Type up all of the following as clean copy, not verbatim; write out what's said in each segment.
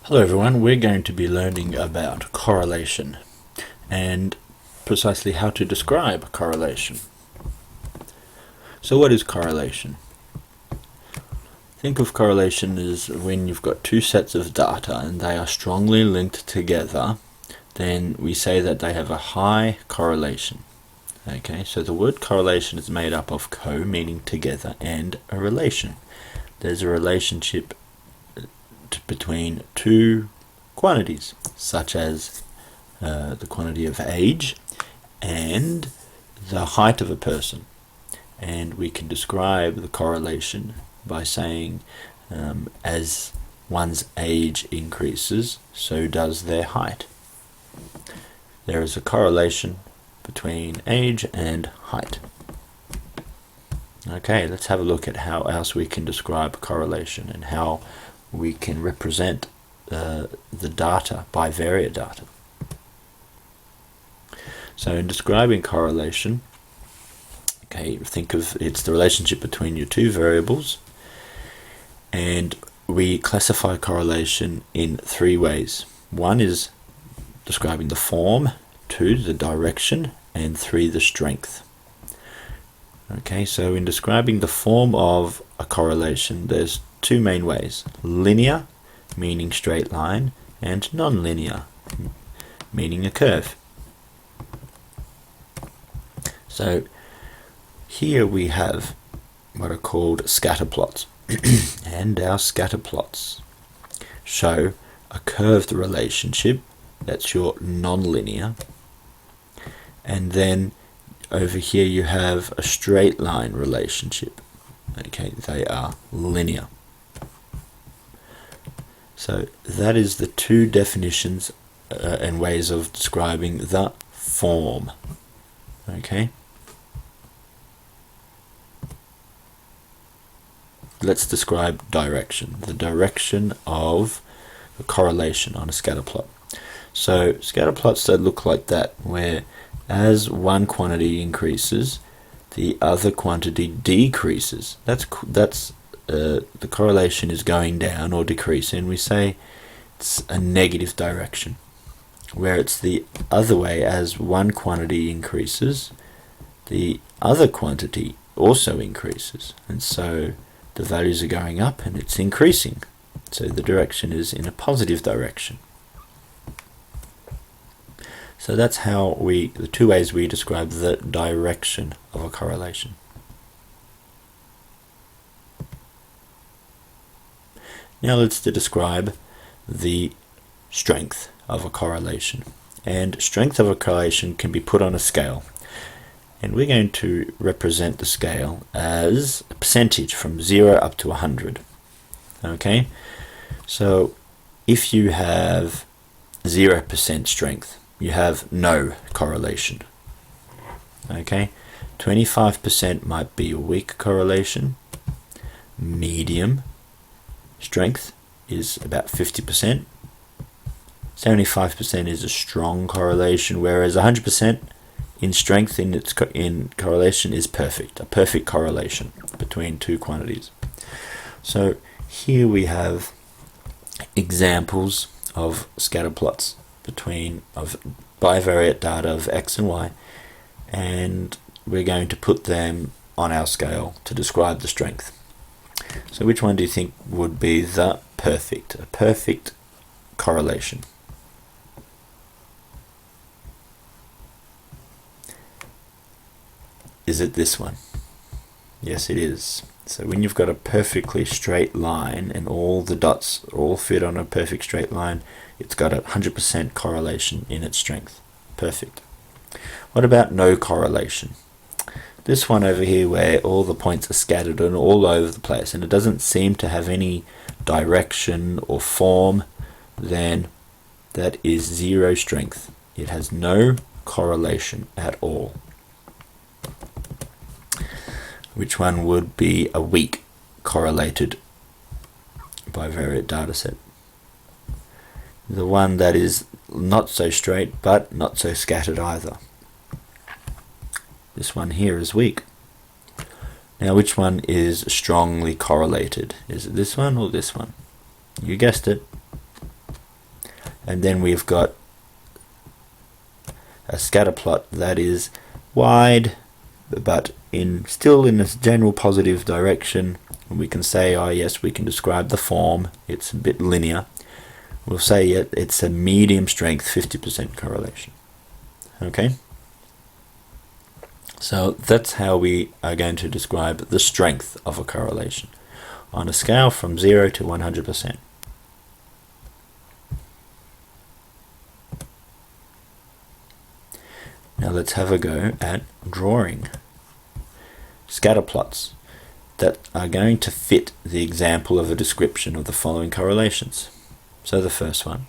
Hello everyone, we're going to be learning about correlation and precisely how to describe correlation. So what is correlation? Think of correlation as when you've got two sets of data and they are strongly linked together, then we say that they have a high correlation. Okay, so the word correlation is made up of co, meaning together, and a relation. There's a relationship between two quantities, such as the quantity of age and the height of a person. And we can describe the correlation by saying as one's age increases, so does their height. There is a correlation between age and height. Okay, let's have a look at how else we can describe correlation and how we can represent the data, bivariate data. So in describing correlation, okay, think of it's the relationship between your two variables, and we classify correlation in three ways. One is describing the form, two, the direction, and three, the strength. Okay, so in describing the form of a correlation, there's two main ways: linear, meaning straight line, and non-linear, meaning a curve. So here we have what are called scatter plots, and our scatter plots show a curved relationship, that's your non-linear, and then over here you have a straight line relationship. Okay, they are linear. So that is the two definitions and ways of describing the form. Okay. Let's describe direction, the direction of a correlation on a scatter plot. So scatter plots that look like that, where as one quantity increases, the other quantity decreases. That's the correlation is going down or decreasing, and we say it's a negative direction. Where it's the other way, as one quantity increases, the other quantity also increases, and so the values are going up and it's increasing. So the direction is in a positive direction. So that's how the two ways we describe the direction of a correlation. Now let's describe the strength of a correlation. And strength of a correlation can be put on a scale. And we're going to represent the scale as a percentage from 0 up to 100. Okay? So if you have 0% strength, you have no correlation. Okay? 25% might be a weak correlation. Medium strength is about 50%. 75% is a strong correlation, whereas 100% in strength in correlation is perfect, a perfect correlation between two quantities. So here we have examples of scatter plots of bivariate data of x and y, and we're going to put them on our scale to describe the strength. So which one do you think would be a perfect correlation? Is it this one? Yes, it is. So when you've got a perfectly straight line and all the dots all fit on a perfect straight line, it's got 100% correlation in its strength. Perfect. What about no correlation? This one over here, where all the points are scattered and all over the place and it doesn't seem to have any direction or form, then that is zero strength. It has no correlation at all. Which one would be a weak correlated bivariate data set? The one that is not so straight but not so scattered either. This one here is weak. Now which one is strongly correlated? Is it this one or this one? You guessed it. And then we've got a scatter plot that is wide, but still in a general positive direction. We can say, oh yes, we can describe the form. It's a bit linear. We'll say it's a medium strength 50% correlation. Okay? So that's how we are going to describe the strength of a correlation on a scale from 0 to 100%. Now let's have a go at drawing scatter plots that are going to fit the example of a description of the following correlations. So the first one,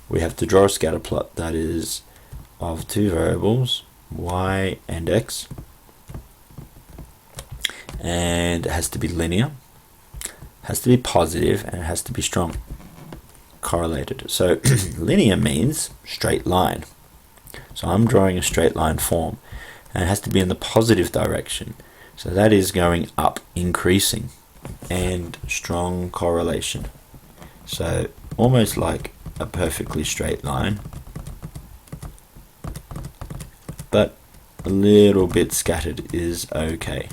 we have to draw a scatter plot that is of two variables, y and x, and it has to be linear, has to be positive, and it has to be strong correlated. So linear means straight line. So I'm drawing a straight line form, and it has to be in the positive direction. So that is going up, increasing, and strong correlation. So almost like a perfectly straight line, but a little bit scattered is okay.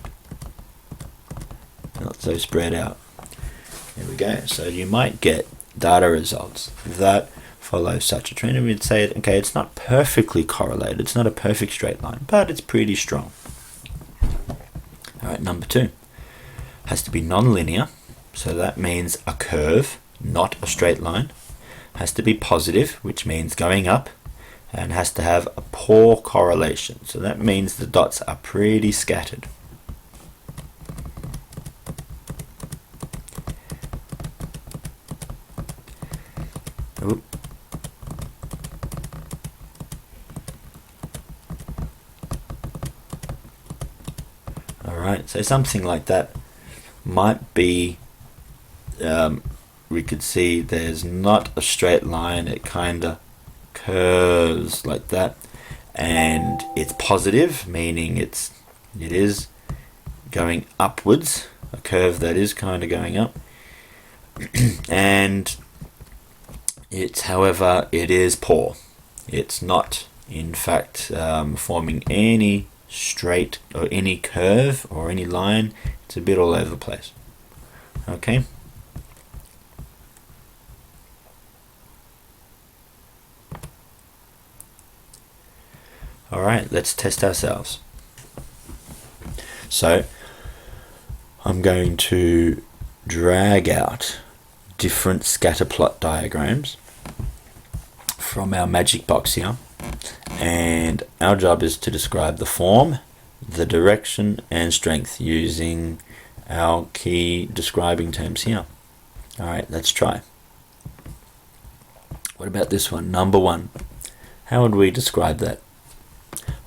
Not so spread out. There we go. So you might get data results that follow such a trend, and we'd say, okay, it's not perfectly correlated, it's not a perfect straight line, but it's pretty strong. Alright, number 2 has to be non-linear, so that means a curve, not a straight line. Has to be positive, which means going up, and has to have a poor correlation, so that means the dots are pretty scattered. Oop. Alright, so something like that might be, we could see there's not a straight line, it kind of curves like that, and it's positive, meaning it is going upwards, a curve that is kind of going up, and however, it is poor. It's not, in fact, forming any straight or any curve or any line. It's a bit all over the place. Okay. Alright, let's test ourselves. So I'm going to drag out different scatter plot diagrams from our magic box here, and our job is to describe the form, the direction, and strength using our key describing terms here. Alright, let's try. What about this one, number 1? How would we describe that?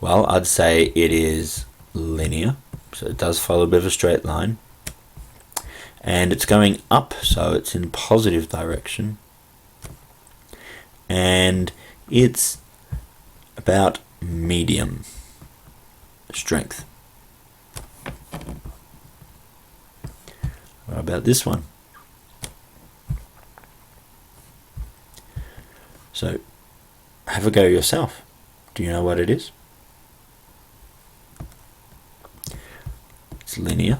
Well, I'd say it is linear, so it does follow a bit of a straight line, and it's going up, so it's in positive direction, and it's about medium strength. What about this one? So have a go yourself. Do you know what it is? It's linear,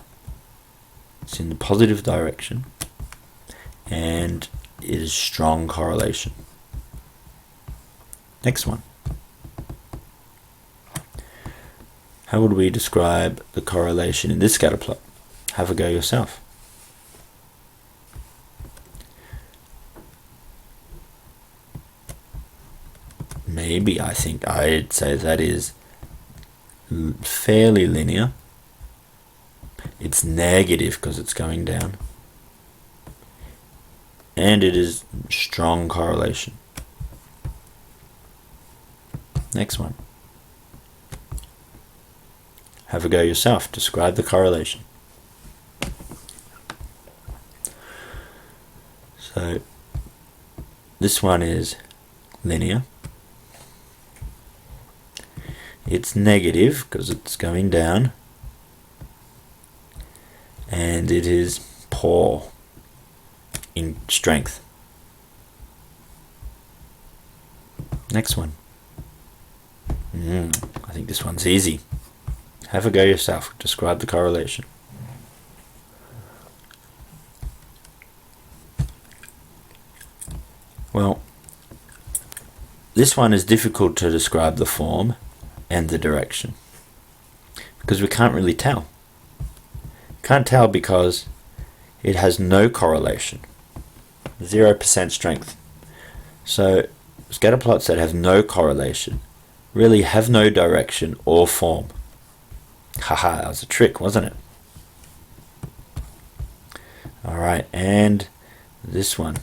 it's in the positive direction, and it is strong correlation. Next one. How would we describe the correlation in this scatter plot? Have a go yourself. Maybe, I think I'd say that is fairly linear. It's negative because it's going down, and it is strong correlation. Next one. Have a go yourself. Describe the correlation. So this one is linear. It's negative because it's going down, and it is poor in strength. Next one. I think this one's easy. Have a go yourself. Describe the correlation. Well, this one is difficult to describe the form and the direction because we can't really tell. Can't tell because it has no correlation. 0% strength. So scatter plots that have no correlation really have no direction or form. Haha, that was a trick, wasn't it? Alright, and this one.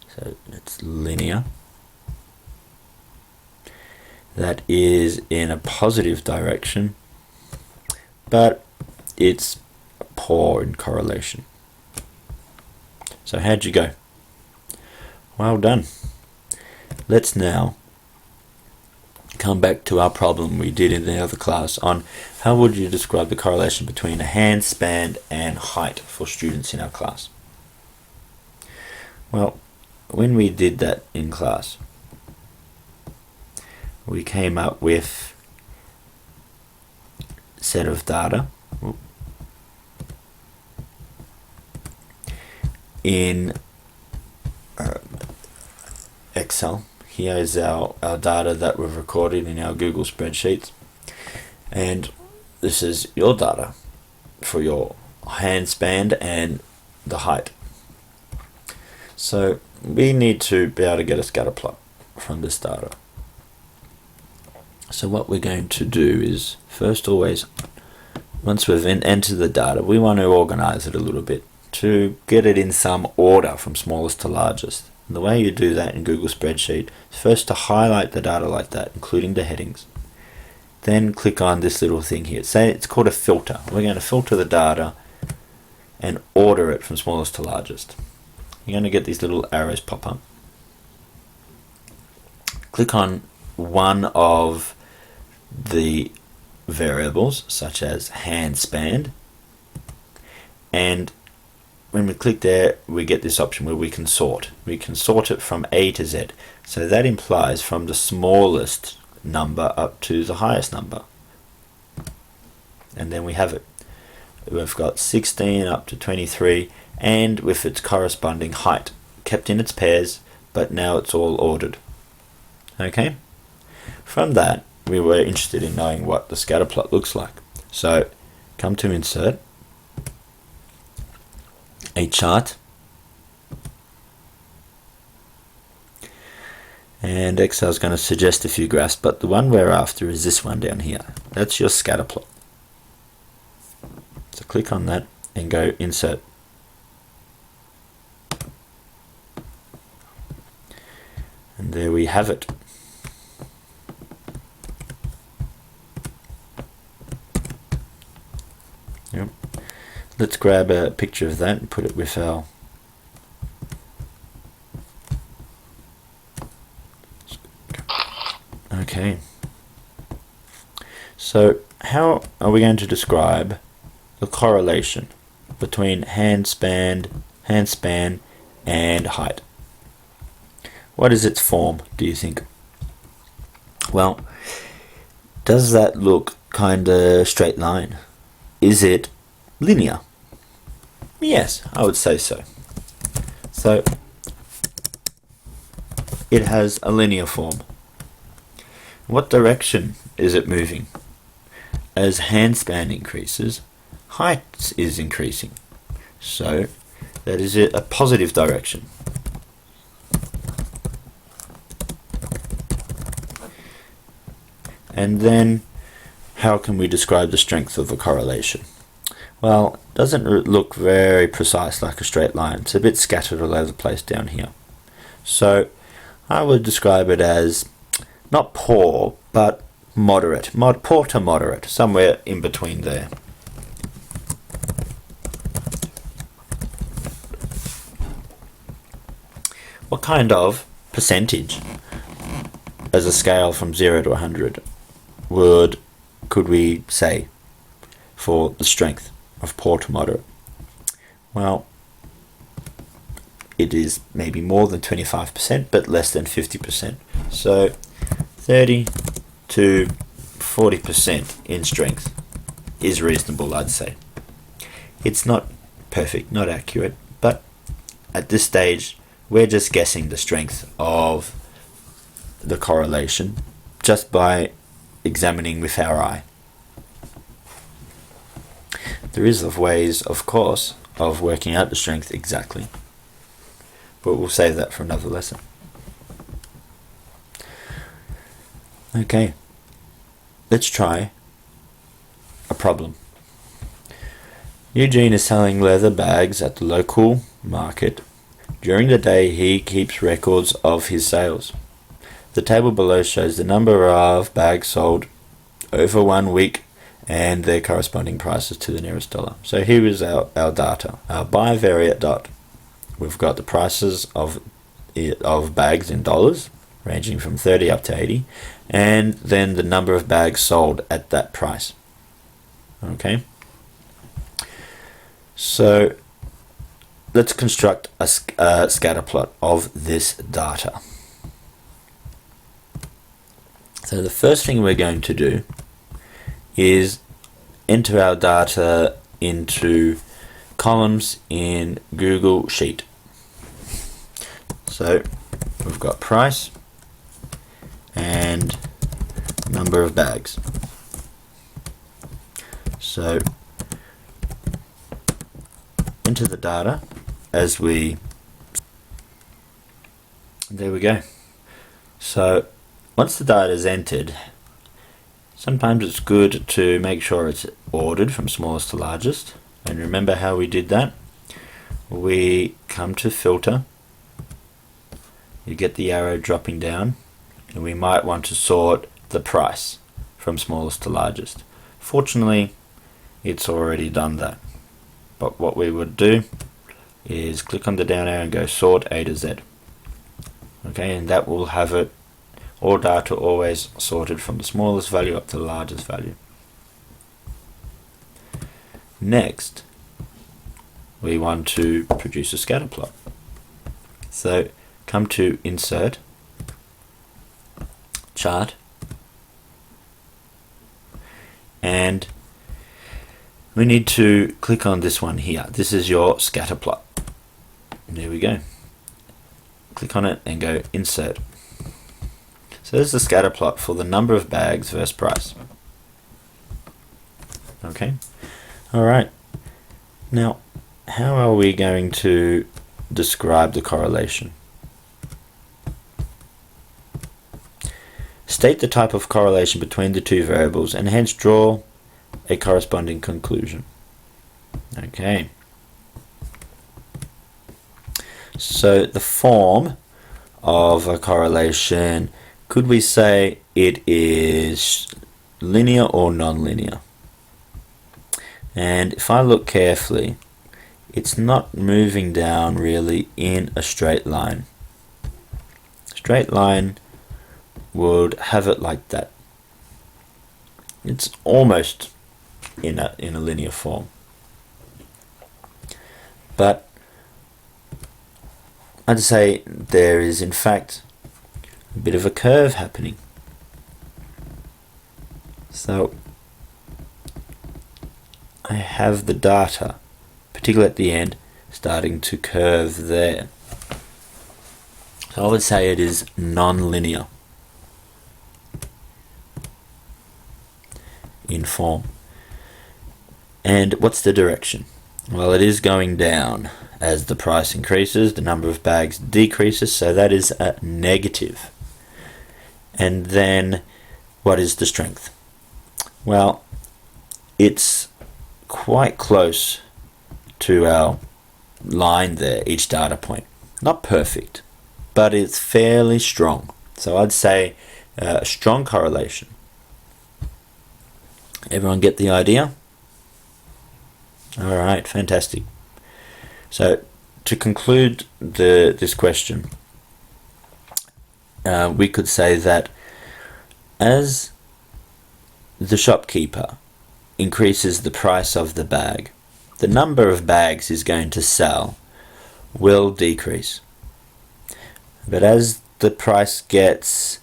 So it's linear. That is in a positive direction, but it's poor in correlation. So how'd you go? Well done. Let's now come back to our problem we did in the other class on how would you describe the correlation between a hand span and height for students in our class. Well, when we did that in class, we came up with a set of data in Excel. Here is our data that we've recorded in our Google spreadsheets, and this is your data for your hand span and the height. So we need to be able to get a scatter plot from this data. So what we're going to do is first always, once we've entered the data, we want to organize it a little bit to get it in some order from smallest to largest. And the way you do that in Google Spreadsheet is first to highlight the data like that, including the headings. Then click on this little thing here. Say it's called a filter. We're going to filter the data and order it from smallest to largest. You're going to get these little arrows pop up. Click on one of the variables, such as hand span, and when we click there, we get this option where we can sort. We can sort it from A to Z. So that implies from the smallest number up to the highest number. And then we have it. We've got 16 up to 23, and with its corresponding height, kept in its pairs, but now it's all ordered. Okay? From that, we were interested in knowing what the scatter plot looks like. So, come to Insert, a chart, and Excel is going to suggest a few graphs, but the one we're after is this one down here. That's your scatter plot. So click on that and go Insert. And there we have it. Yep. Let's grab a picture of that and put it with our okay. So how are we going to describe the correlation between hand span and height? What is its form, do you think? Well, does that look kind of straight line? Is it linear? Yes, I would say so. So it has a linear form. What direction is it moving? As hand span increases, height is increasing. So that is a positive direction. And then how can we describe the strength of the correlation? Well, it doesn't look very precise like a straight line. It's a bit scattered all over the place down here. So I would describe it as not poor, but moderate. Poor to moderate, somewhere in between there. What kind of percentage as a scale from 0 to 100 could we say for the strength of poor to moderate? Well, it is maybe more than 25%, but less than 50%. So 30 to 40% in strength is reasonable, I'd say. It's not perfect, not accurate, but at this stage, we're just guessing the strength of the correlation just by examining with our eye. There is ways, of course, of working out the strength exactly, but we'll save that for another lesson. Okay, let's try a problem. Eugene is selling leather bags at the local market. During the day, he keeps records of his sales. The table below shows the number of bags sold over 1 week and their corresponding prices to the nearest dollar. So here is our data, our bivariate dot. We've got the prices of bags in dollars, ranging from 30 up to 80, and then the number of bags sold at that price. Okay? So let's construct a scatter plot of this data. So the first thing we're going to do is enter our data into columns in Google Sheet. So we've got price and number of bags. So enter the data as there we go. So once the data is entered, sometimes it's good to make sure it's ordered from smallest to largest. And remember how we did that? We come to filter, you get the arrow dropping down, and we might want to sort the price from smallest to largest. Fortunately, it's already done that. But what we would do is click on the down arrow and go sort A to Z. Okay, and that will have it all data always sorted from the smallest value up to the largest value. Next, we want to produce a scatter plot. So come to Insert, Chart, and we need to click on this one here. This is your scatter plot. And there we go. Click on it and go Insert. So this is the scatter plot for the number of bags versus price. Okay. Alright. Now, how are we going to describe the correlation? State the type of correlation between the two variables and hence draw a corresponding conclusion. Okay. So the form of a correlation, could we say it is linear or non-linear? And if I look carefully, it's not moving down really in a straight line. Straight line would have it like that. It's almost in a linear form. But I'd say there is in fact a bit of a curve happening. So I have the data, particularly at the end, starting to curve there. So I would say it is non-linear in form. And what's the direction? Well, it is going down. As the price increases, the number of bags decreases, so that is a negative. And then what is the strength? Well, it's quite close to our line there, each data point. Not perfect, but it's fairly strong. So I'd say a strong correlation. Everyone get the idea? Alright, fantastic. So to conclude this question, we could say that as the shopkeeper increases the price of the bag, the number of bags he's going to sell will decrease. But as the price gets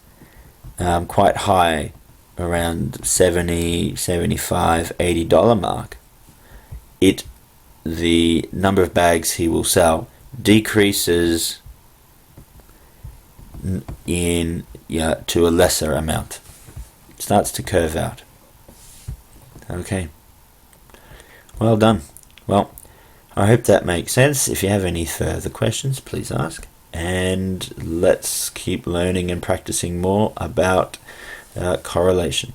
quite high, around $70, $75, $80 mark, the number of bags he will sell decreases to a lesser amount. It starts to curve out. Okay. Well done. Well, I hope that makes sense. If you have any further questions, please ask. And let's keep learning and practicing more about correlation.